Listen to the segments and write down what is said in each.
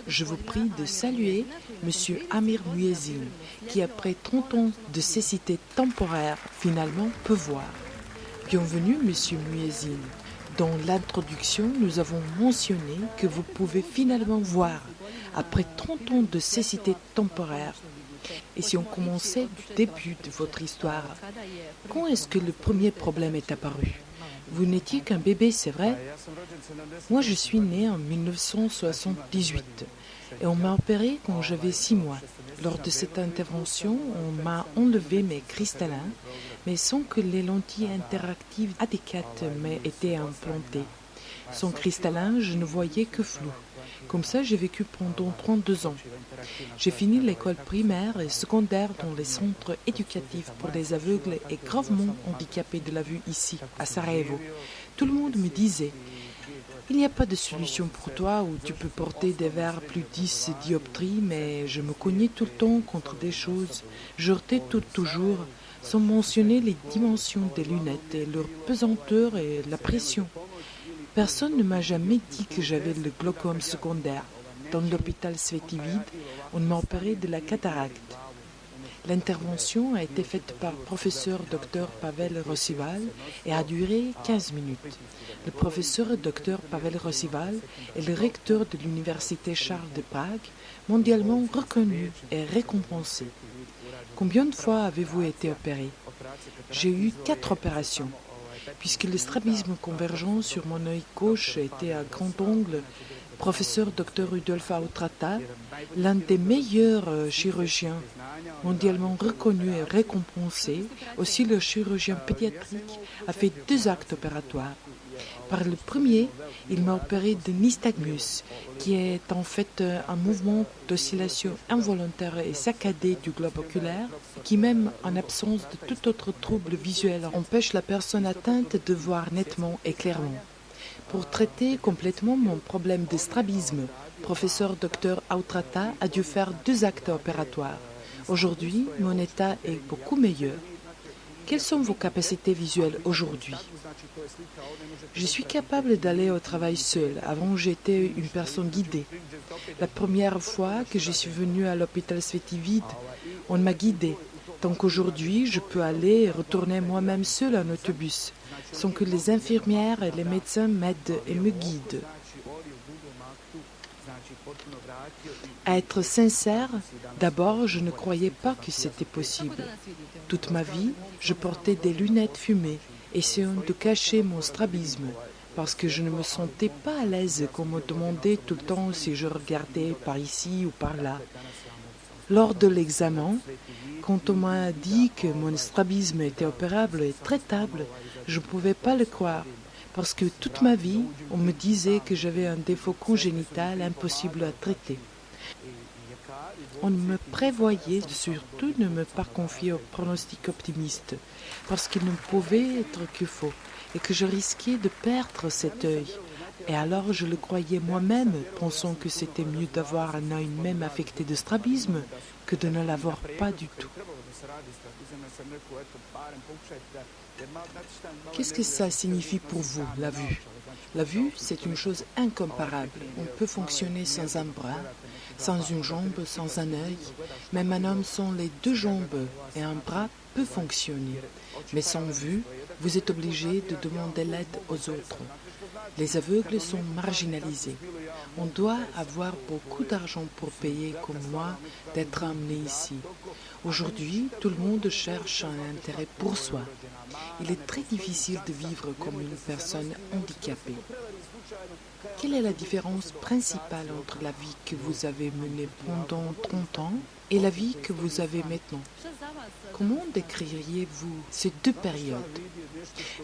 Je vous prie de saluer M. Amir Muezzin, qui après 30 ans de cécité temporaire, finalement peut voir. Bienvenue, M. Muezzin. Dans l'introduction, nous avons mentionné que vous pouvez finalement voir, après 30 ans de cécité temporaire. Et si on commençait du début de votre histoire, quand est-ce que le premier problème est apparu? Vous n'étiez qu'un bébé, c'est vrai? Moi, je suis née en 1978 et on m'a opéré quand j'avais 6 mois. Lors de cette intervention, on m'a enlevé mes cristallins, mais sans que les lentilles interactives adéquates m'aient été implantées. Sans cristallin, je ne voyais que flou. Comme ça, j'ai vécu pendant 32 ans. J'ai fini l'école primaire et secondaire dans les centres éducatifs pour les aveugles et gravement handicapés de la vue ici, à Sarajevo. Tout le monde me disait « Il n'y a pas de solution pour toi où tu peux porter des verres plus 10 dioptries, mais je me cognais tout le temps contre des choses. Je heurtais toujours, sans mentionner les dimensions des lunettes et leur pesanteur et la pression. Personne ne m'a jamais dit que j'avais le glaucome secondaire. Dans l'hôpital Svetivid, on m'a opéré de la cataracte. L'intervention a été faite par le professeur Dr Pavel Rosival et a duré 15 minutes. Le professeur Dr Pavel Rosival est le recteur de l'université Charles de Prague, mondialement reconnu et récompensé. Combien de fois avez-vous été opéré? J'ai eu 4 opérations. Puisque le strabisme convergent sur mon œil gauche était à grand angle, professeur Dr Rudolf Autrata, l'un des meilleurs chirurgiens mondialement reconnu et récompensé, aussi le chirurgien pédiatrique, a fait 2 actes opératoires. Par le premier, il m'a opéré de nystagmus, qui est en fait un mouvement d'oscillation involontaire et saccadé du globe oculaire, qui même en absence de tout autre trouble visuel empêche la personne atteinte de voir nettement et clairement. Pour traiter complètement mon problème de strabisme, professeur Dr Autrata a dû faire 2 actes opératoires. Aujourd'hui, mon état est beaucoup meilleur. Quelles sont vos capacités visuelles aujourd'hui? Je suis capable d'aller au travail seule. Avant, j'étais une personne guidée. La première fois que je suis venue à l'hôpital Svetivid, on m'a guidée. Tant qu'aujourd'hui, je peux aller et retourner moi-même seule en autobus, sans que les infirmières et les médecins m'aident et me guident. À être sincère, d'abord, je ne croyais pas que c'était possible. Toute ma vie, je portais des lunettes fumées, essayant de cacher mon strabisme, parce que je ne me sentais pas à l'aise qu'on me demandait tout le temps si je regardais par ici ou par là. Lors de l'examen, quand on m'a dit que mon strabisme était opérable et traitable, je ne pouvais pas le croire. Parce que toute ma vie, on me disait que j'avais un défaut congénital impossible à traiter. On me prévoyait surtout de ne me pas confier aux pronostics optimistes, parce qu'il ne pouvait être que faux, et que je risquais de perdre cet œil. Et alors je le croyais moi-même, pensant que c'était mieux d'avoir un œil même affecté de strabisme que de ne l'avoir pas du tout. Qu'est-ce que ça signifie pour vous, la vue? La vue, c'est une chose incomparable. On peut fonctionner sans un bras, sans une jambe, sans un œil. Même un homme sans les 2 jambes et un bras peut fonctionner. Mais sans vue, vous êtes obligé de demander l'aide aux autres. Les aveugles sont marginalisés. On doit avoir beaucoup d'argent pour payer, comme moi, d'être amené ici. Aujourd'hui, tout le monde cherche un intérêt pour soi. Il est très difficile de vivre comme une personne handicapée. Quelle est la différence principale entre la vie que vous avez menée pendant 30 ans et la vie que vous avez maintenant? Comment décririez-vous ces 2 périodes?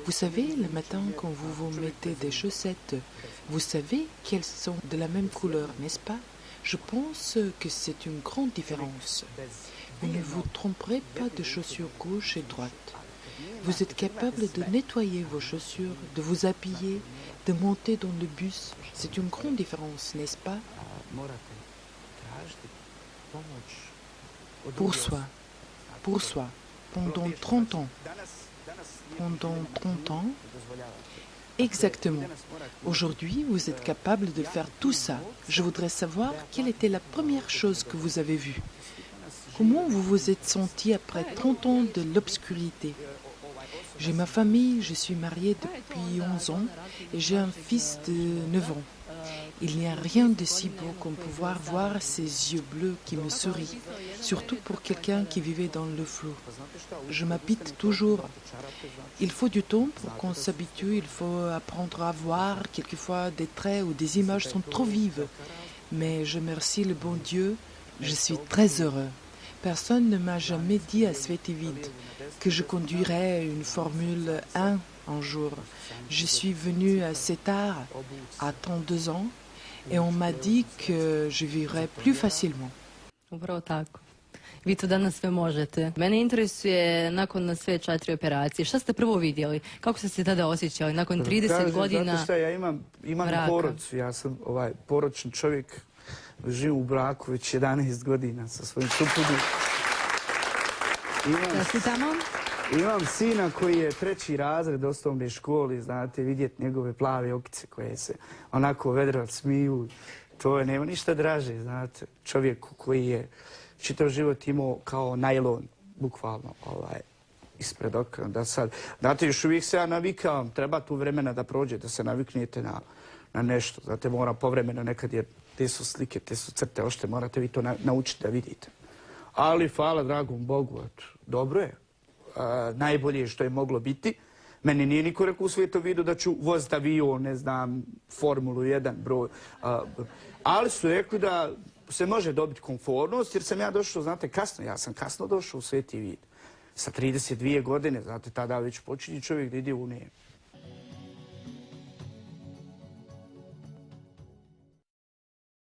Vous savez, le matin, quand vous vous mettez des chaussettes, vous savez qu'elles sont de la même couleur, n'est-ce pas? Je pense que c'est une grande différence. Vous ne vous tromperez pas de chaussures gauche et droite. Vous êtes capable de nettoyer vos chaussures, de vous habiller, de monter dans le bus. C'est une grande différence, n'est-ce pas? Pour soi, pendant 30 ans. Pendant 30 ans, Exactement. Aujourd'hui, vous êtes capable de faire tout ça. Je voudrais savoir quelle était la première chose que vous avez vue. Comment vous vous êtes senti après 30 ans de l'obscurité? J'ai ma famille, je suis mariée depuis 11 ans et j'ai un fils de 9 ans. Il n'y a rien de si beau comme pouvoir voir ses yeux bleus qui me sourient, surtout pour quelqu'un qui vivait dans le flou. Je m'habite toujours. Il faut du temps pour qu'on s'habitue, il faut apprendre à voir. Quelquefois, des traits ou des images sont trop vives. Mais je remercie le bon Dieu, je suis très heureux. Personne ne m'a jamais dit à Svetivid que je conduirais une Formule 1 un jour. Je suis venue assez tard, à 32 ans, et on m'a dit que je vivrais plus facilement. Upravo tako. Vi to danas sve možete. Mene interesuje nakon sve 4 operacije. Šta ste prvo vidjeli? Kako ste se tada osjećali nakon 30 godina Znate šta, ja imam porodicu. Ja sam poročni čovjek. Živim u braku već 11 godina sa svojim suprugom. Imam sina koji je 3. razred osnovne škole, znate, vidjeti njegove plave okice koje se onako vedro smiju. To je, nema ništa draže, znate, čovjeku koji je čitav život imao kao najlon, bukvalno, ispred oka. Da sad, znate, još uvijek se ja navikavam, treba tu vremena da prođe, da se naviknete na nešto. Znate, mora povremeno nekad, jer te su slike, te su crte, ošte, morate vi to naučiti da vidite. Ali, hvala dragom Bogu, dobro je. Najbolje što je moglo biti. Meni nije niko rekao u Svetovidu da ću voziti avion, ne znam, Formulu 1 broj. Ali su rekli da se može dobiti komfortnost, jer sam ja došao, znate, kasno. Ja sam kasno došao u Sveti Vid. Sa 32 godine, znate, tada već počinje čovjek da ide u ne.